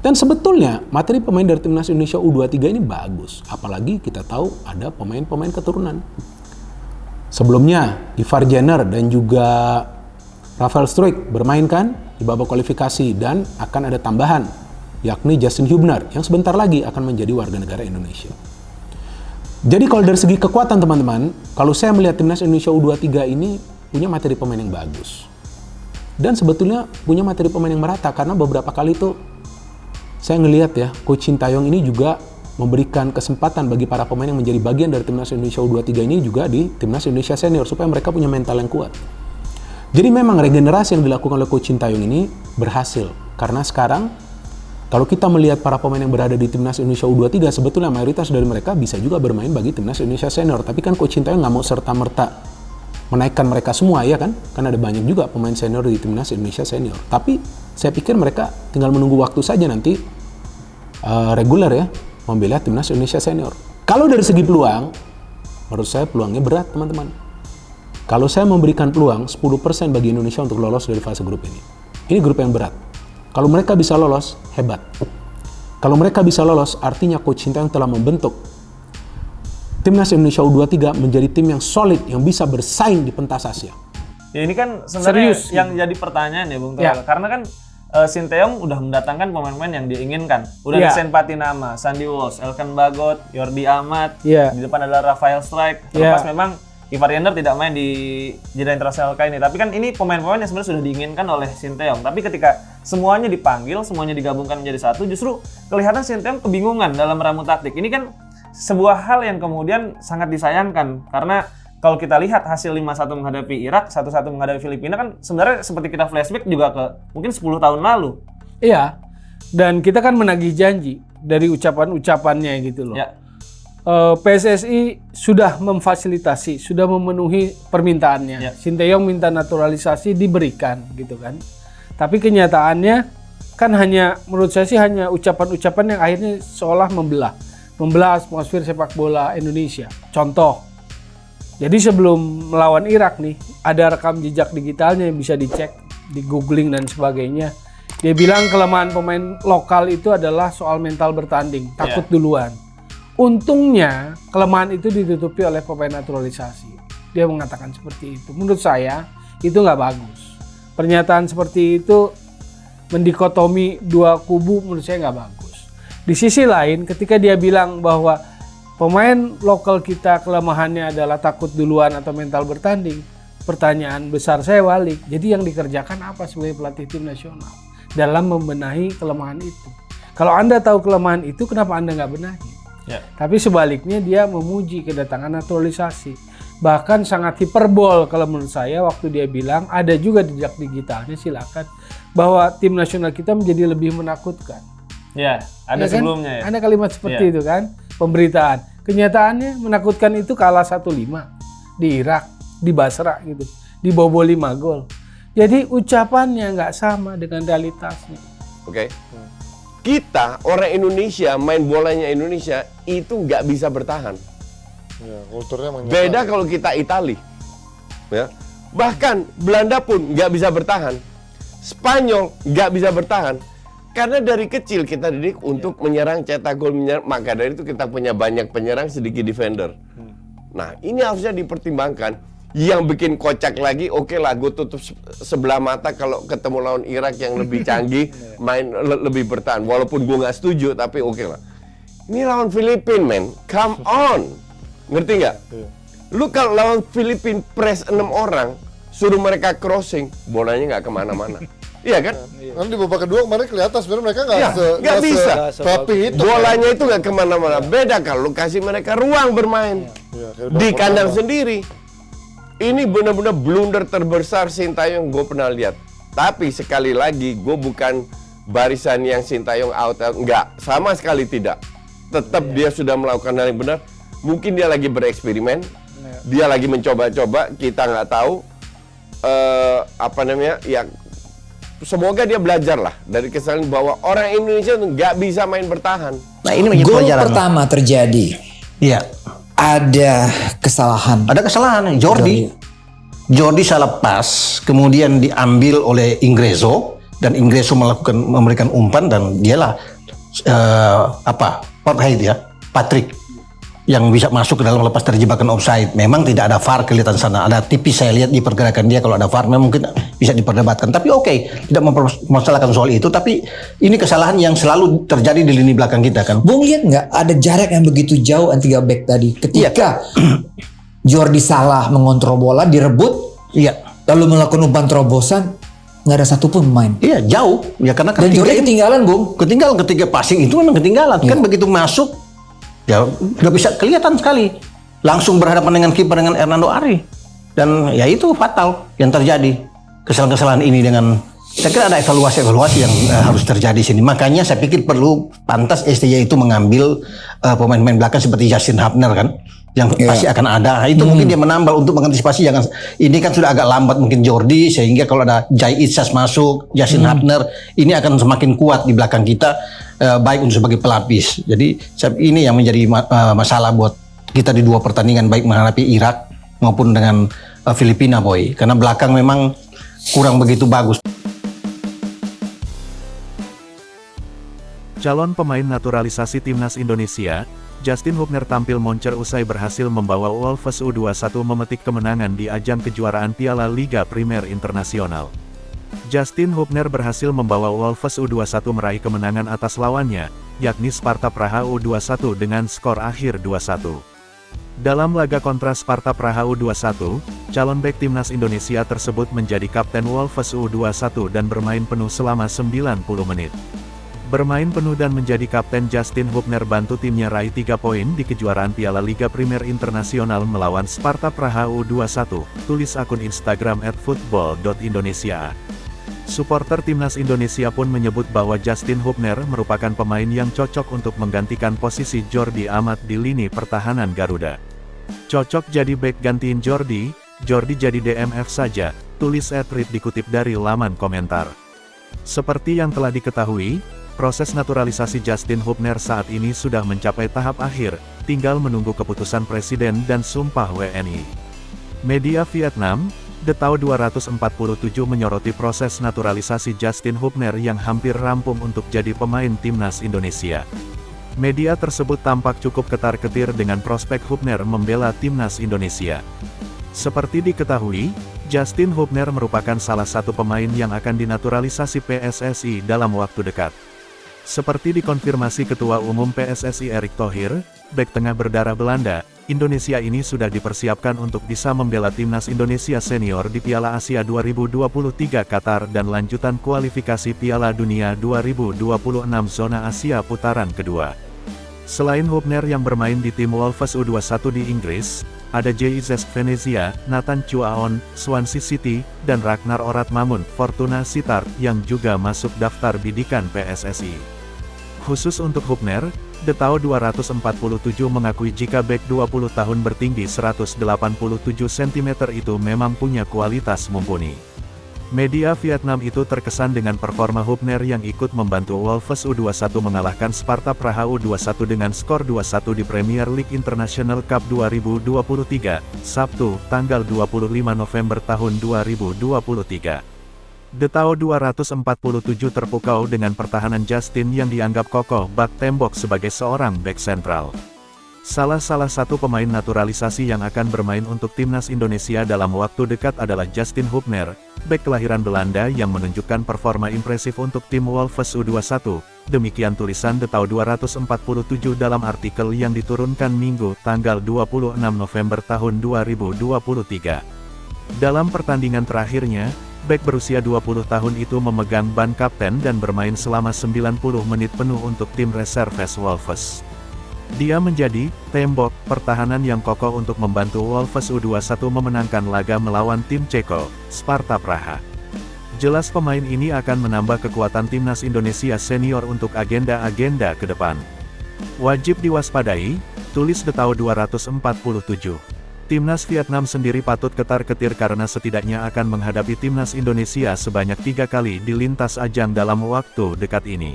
Dan sebetulnya materi pemain dari timnas Indonesia U23 ini bagus, apalagi kita tahu ada pemain-pemain keturunan. Sebelumnya Ivar Jenner dan juga Rafael Struijk bermain kan di babak kualifikasi, dan akan ada tambahan yakni Justin Hubner yang sebentar lagi akan menjadi warga negara Indonesia. Jadi kalau dari segi kekuatan teman-teman, kalau saya melihat timnas Indonesia U23 ini punya materi pemain yang bagus. Dan sebetulnya punya materi pemain yang merata, karena beberapa kali tuh saya ngelihat ya, Coach Sintayong ini juga memberikan kesempatan bagi para pemain yang menjadi bagian dari timnas Indonesia U23 ini juga di timnas Indonesia senior supaya mereka punya mental yang kuat. Jadi memang regenerasi yang dilakukan oleh Coach Sintayong ini berhasil, karena sekarang kalau kita melihat para pemain yang berada di timnas Indonesia U23, sebetulnya mayoritas dari mereka bisa juga bermain bagi timnas Indonesia senior. Tapi kan Coach Sintayong nggak mau serta-merta menaikkan mereka semua, ya kan? Karena ada banyak juga pemain senior di timnas Indonesia senior. Tapi saya pikir mereka tinggal menunggu waktu saja nanti reguler ya membela timnas Indonesia senior. Kalau dari segi peluang, menurut saya peluangnya berat teman-teman. Kalau saya memberikan peluang 10% bagi Indonesia untuk lolos dari fase grup ini. Ini grup yang berat. Kalau mereka bisa lolos, hebat. Kalau mereka bisa lolos, artinya Coach Sintayong telah membentuk timnas Indonesia U23 menjadi tim yang solid, yang bisa bersaing di pentas Asia. Ya ini kan sebenarnya yang jadi pertanyaan ya Bung Toel. Karena kan Sintayong udah mendatangkan pemain-pemain yang diinginkan. Udah disempati nama, Sandy Walsh, Elkan Bagot, Jordi Amat, di depan adalah Rafael Struijk. Terlepas memang Ivar Jenner tidak main di jeda internasional kali ini. Tapi kan ini pemain-pemain yang sebenarnya sudah diinginkan oleh Sintayong. Tapi ketika semuanya dipanggil, semuanya digabungkan menjadi satu, justru kelihatan Sintayong kebingungan dalam meramu taktik. Ini kan sebuah hal yang kemudian sangat disayangkan. Karena kalau kita lihat hasil 5-1 menghadapi Irak, 1-1 menghadapi Filipina kan sebenarnya seperti kita flashback juga ke mungkin 10 tahun lalu. Iya, dan kita kan menagih janji dari ucapan-ucapannya gitu loh. Ya. PSSI sudah memfasilitasi, sudah memenuhi permintaannya. Ya. Sintayong minta naturalisasi diberikan gitu kan. Tapi kenyataannya kan hanya, menurut saya sih hanya ucapan-ucapan yang akhirnya seolah membelah atmosfer sepak bola Indonesia. Contoh, jadi sebelum melawan Irak nih, ada rekam jejak digitalnya yang bisa dicek, di googling dan sebagainya. Dia bilang kelemahan pemain lokal itu adalah soal mental bertanding, takut duluan. Untungnya kelemahan itu ditutupi oleh pemain naturalisasi. Dia mengatakan seperti itu. Menurut saya itu nggak bagus. Pernyataan seperti itu mendikotomi dua kubu, menurut saya nggak bagus. Di sisi lain, ketika dia bilang bahwa pemain lokal kita kelemahannya adalah takut duluan atau mental bertanding, pertanyaan besar saya balik. Jadi yang dikerjakan apa sebagai pelatih tim nasional dalam membenahi kelemahan itu? Kalau Anda tahu kelemahan itu, kenapa Anda nggak benahi? Ya. Tapi sebaliknya dia memuji kedatangan naturalisasi. Bahkan sangat hiperbol kalau menurut saya waktu dia bilang ada juga jejak digitalnya, silakan, bahwa tim nasional kita menjadi lebih menakutkan. Ya, ada ya sebelumnya kan? Ya. Ada kalimat seperti itu kan, pemberitaan. Kenyataannya menakutkan itu kalah 1-5 di Irak, di Basra gitu, dibobol 5 gol. Jadi ucapannya nggak sama dengan realitasnya. Oke. Kita orang Indonesia, main bolanya Indonesia itu nggak bisa bertahan. Ya, kulturnya beda kalau kita Itali, ya. Bahkan Belanda pun nggak bisa bertahan, Spanyol nggak bisa bertahan, karena dari kecil kita didik untuk menyerang, cetak gol, menyerang. Maka dari itu kita punya banyak penyerang, sedikit defender. Nah ini harusnya dipertimbangkan. Yang bikin kocak lagi, oke lah, gue tutup sebelah mata kalau ketemu lawan Irak yang lebih canggih, main lebih bertahan. Walaupun gue nggak setuju, tapi oke lah. Ini lawan Filipina, man, come on, ngerti nggak? Lu kalau lawan Filipina press 6 orang, suruh mereka crossing, bolanya nggak kemana-mana. Iya kan? Kan di babak kedua kemarin kelihatan sebenarnya mereka nggak bisa. Tapi itu bolanya itu nggak kemana-mana. Beda kalau lu kasih mereka ruang bermain di kandang sendiri. Ini benar-benar blunder terbesar Sintayong gue pernah lihat. Tapi sekali lagi, gue bukan barisan yang Sintayong out. Enggak, sama sekali tidak. Tetap dia sudah melakukan hal yang benar. Mungkin dia lagi bereksperimen, dia lagi mencoba-coba, kita nggak tahu. Ya, semoga dia belajar lah dari kesalahan bahwa orang Indonesia nggak bisa main bertahan. Nah ini menjadi pelajaran. Gol pertama terjadi. Iya. Ada kesalahan. Ada kesalahan. Jordi salah pas, kemudian diambil oleh Ingreso dan Ingreso memberikan umpan dan dialah Patrick yang bisa masuk ke dalam lepas dari jebakan offside. Memang tidak ada VAR kelihatan sana. Ada tipis saya lihat di pergerakan dia, kalau ada VAR memang mungkin bisa diperdebatkan. Tapi tidak mempermasalahkan soal itu. Tapi ini kesalahan yang selalu terjadi di lini belakang kita kan. Bung lihat nggak ada jarak yang begitu jauh antara back tadi. Ketika Jordi salah mengontrol bola, direbut, lalu melakukan umpan terobosan, nggak ada satupun pemain. Iya, jauh. Ya karena Dan Jordi ketinggalan, Bung. Ketinggalan ketika passing itu memang ketinggalan. Kan begitu masuk, ya udah bisa kelihatan sekali. Langsung berhadapan dengan kiper dengan Hernando Ari. Dan ya itu fatal yang terjadi. Kesalahan-kesalahan ini dengan, saya kira ada evaluasi-evaluasi yang harus terjadi sini. Makanya saya pikir perlu pantas STY itu mengambil pemain-pemain belakang seperti Justin Hubner kan, yang pasti akan ada. Itu mungkin dia menambal untuk mengantisipasi, jangan ini kan sudah agak lambat mungkin Jordi, sehingga kalau ada Jai Itzas masuk, Justin Hubner, ini akan semakin kuat di belakang kita, baik untuk sebagai pelapis. Jadi ini yang menjadi masalah buat kita di dua pertandingan, baik menghadapi Irak maupun dengan Filipina, Boy. Karena belakang memang kurang begitu bagus. Calon pemain naturalisasi timnas Indonesia, Justin Hubner tampil moncer usai berhasil membawa Wolves U21 memetik kemenangan di ajang kejuaraan Piala Liga Primer Internasional. Justin Hubner berhasil membawa Wolves U21 meraih kemenangan atas lawannya, yakni Sparta Praha U21 dengan skor akhir 2-1. Dalam laga kontra Sparta Praha U21, calon bek timnas Indonesia tersebut menjadi kapten Wolves U21 dan bermain penuh selama 90 menit. Bermain penuh dan menjadi kapten, Justin Hubner bantu timnya raih 3 poin di kejuaraan Piala Liga Primer Internasional melawan Sparta Praha U21, tulis akun Instagram @football.indonesia. Supporter timnas Indonesia pun menyebut bahwa Justin Hubner merupakan pemain yang cocok untuk menggantikan posisi Jordi Amat di lini pertahanan Garuda. Cocok jadi bek gantiin Jordi jadi DMF saja, tulis @read dikutip dari laman komentar. Seperti yang telah diketahui, proses naturalisasi Justin Hubner saat ini sudah mencapai tahap akhir, tinggal menunggu keputusan Presiden dan sumpah WNI. Media Vietnam, The Tao 247 menyoroti proses naturalisasi Justin Hubner yang hampir rampung untuk jadi pemain timnas Indonesia. Media tersebut tampak cukup ketar-ketir dengan prospek Hubner membela timnas Indonesia. Seperti diketahui, Justin Hubner merupakan salah satu pemain yang akan dinaturalisasi PSSI dalam waktu dekat. Seperti dikonfirmasi Ketua Umum PSSI Erick Thohir, bek tengah berdarah Belanda, Indonesia ini sudah dipersiapkan untuk bisa membela timnas Indonesia senior di Piala Asia 2023 Qatar dan lanjutan kualifikasi Piala Dunia 2026 zona Asia putaran kedua. Selain Hubner yang bermain di tim Wolves U21 di Inggris, ada JIZ Venezia, Nathan Chuaon, Swansea City, dan Ragnar Oratmamun, Fortuna Sittard yang juga masuk daftar bidikan PSSI. Khusus untuk Hubner, The Tao 247 mengakui jika bek 20 tahun bertinggi 187 cm itu memang punya kualitas mumpuni. Media Vietnam itu terkesan dengan performa Hubner yang ikut membantu Wolves U21 mengalahkan Sparta Praha U21 dengan skor 2-1 di Premier League International Cup 2023, Sabtu, tanggal 25 November tahun 2023. The Tao 247 terpukau dengan pertahanan Justin yang dianggap kokoh bak tembok sebagai seorang bek sentral. Salah satu pemain naturalisasi yang akan bermain untuk timnas Indonesia dalam waktu dekat adalah Justin Hubner, bek kelahiran Belanda yang menunjukkan performa impresif untuk tim Wolves U21. Demikian tulisan The Tao 247 dalam artikel yang diturunkan Minggu tanggal 26 November tahun 2023. Dalam pertandingan terakhirnya, bek berusia 20 tahun itu memegang ban kapten dan bermain selama 90 menit penuh untuk tim reserves Wolves. Dia menjadi tembok pertahanan yang kokoh untuk membantu Wolves U21 memenangkan laga melawan tim Ceko, Sparta Praha. Jelas pemain ini akan menambah kekuatan timnas Indonesia senior untuk agenda-agenda ke depan. Wajib diwaspadai, tulis The Tao 247. Timnas Vietnam sendiri patut ketar-ketir karena setidaknya akan menghadapi timnas Indonesia sebanyak 3 kali di lintas ajang dalam waktu dekat ini.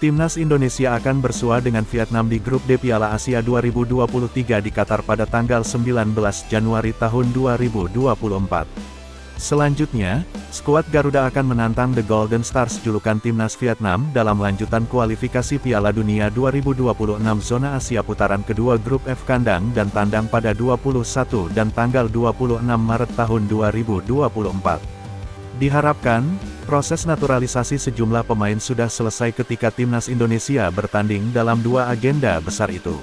Timnas Indonesia akan bersua dengan Vietnam di grup D Piala Asia 2023 di Qatar pada tanggal 19 Januari tahun 2024. Selanjutnya, skuad Garuda akan menantang The Golden Stars julukan Timnas Vietnam dalam lanjutan kualifikasi Piala Dunia 2026 zona Asia putaran kedua grup F kandang dan tandang pada 21 dan tanggal 26 Maret tahun 2024. Diharapkan, proses naturalisasi sejumlah pemain sudah selesai ketika Timnas Indonesia bertanding dalam dua agenda besar itu.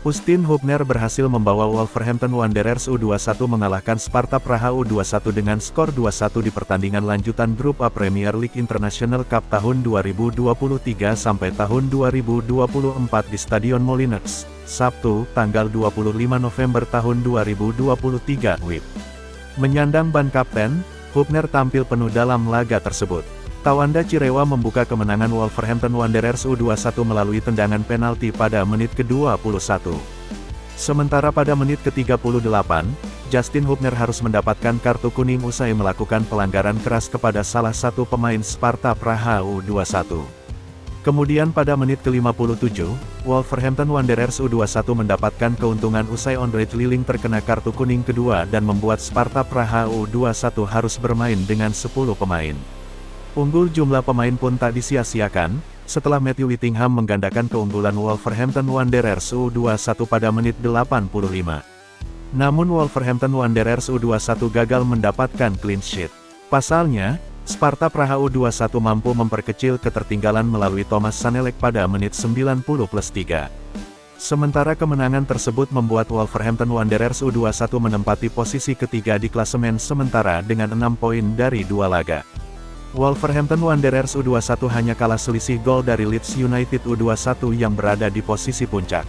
Justin Hubner berhasil membawa Wolverhampton Wanderers U21 mengalahkan Sparta Praha U21 dengan skor 2-1 di pertandingan lanjutan grup A Premier League International Cup tahun 2023 sampai tahun 2024 di Stadion Molineux, Sabtu, tanggal 25 November tahun 2023 WIB. Menyandang ban kapten, Hubner tampil penuh dalam laga tersebut. Tawanda Cirewa membuka kemenangan Wolverhampton Wanderers U21 melalui tendangan penalti pada menit ke-21. Sementara pada menit ke-38, Justin Hubner harus mendapatkan kartu kuning usai melakukan pelanggaran keras kepada salah satu pemain Sparta Praha U21. Kemudian pada menit ke-57, Wolverhampton Wanderers U21 mendapatkan keuntungan usai Ondrej Liling terkena kartu kuning kedua dan membuat Sparta Praha U21 harus bermain dengan 10 pemain. Unggul jumlah pemain pun tak disia-siakan, setelah Matthew Whittingham menggandakan keunggulan Wolverhampton Wanderers U21 pada menit 85. Namun Wolverhampton Wanderers U21 gagal mendapatkan clean sheet. Pasalnya, Sparta Praha U21 mampu memperkecil ketertinggalan melalui Thomas Sanelek pada menit 90+3. Sementara kemenangan tersebut membuat Wolverhampton Wanderers U21 menempati posisi ketiga di klasemen sementara dengan 6 poin dari 2 laga. Wolverhampton Wanderers U21 hanya kalah selisih gol dari Leeds United U21 yang berada di posisi puncak.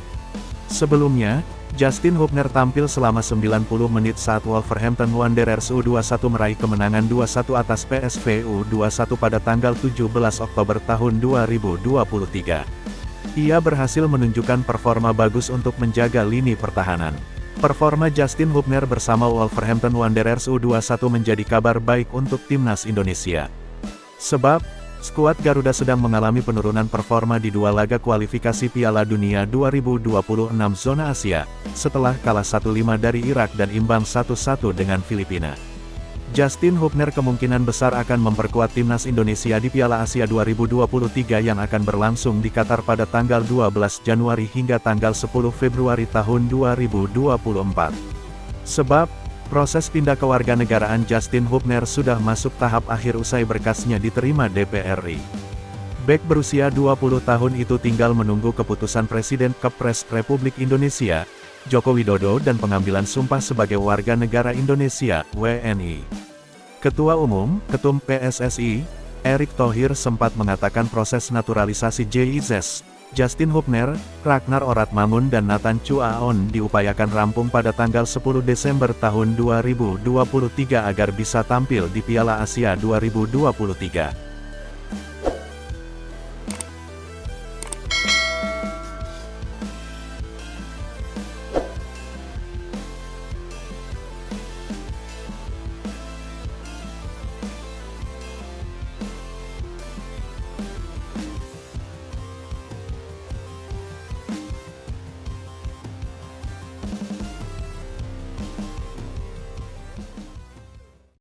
Sebelumnya, Justin Hubner tampil selama 90 menit saat Wolverhampton Wanderers U21 meraih kemenangan 2-1 atas PSV U21 pada tanggal 17 Oktober tahun 2023. Ia berhasil menunjukkan performa bagus untuk menjaga lini pertahanan. Performa Justin Hubner bersama Wolverhampton Wanderers U21 menjadi kabar baik untuk Timnas Indonesia. Sebab, skuad Garuda sedang mengalami penurunan performa di dua laga kualifikasi Piala Dunia 2026 zona Asia, setelah kalah 1-5 dari Irak dan imbang 1-1 dengan Filipina. Justin Hubner kemungkinan besar akan memperkuat Timnas Indonesia di Piala Asia 2023 yang akan berlangsung di Qatar pada tanggal 12 Januari hingga tanggal 10 Februari tahun 2024. Sebab, proses pindah kewarganegaraan Justin Hubner sudah masuk tahap akhir usai berkasnya diterima DPR RI. Bek berusia 20 tahun itu tinggal menunggu keputusan Presiden Kepres Republik Indonesia, Joko Widodo dan pengambilan sumpah sebagai warga negara Indonesia, WNI. Ketua Umum, Ketum PSSI, Erick Thohir sempat mengatakan proses naturalisasi JIZ, Justin Hubner, Ragnar Oratmangun dan Nathan Chu Aon diupayakan rampung pada tanggal 10 Desember tahun 2023 agar bisa tampil di Piala Asia 2023.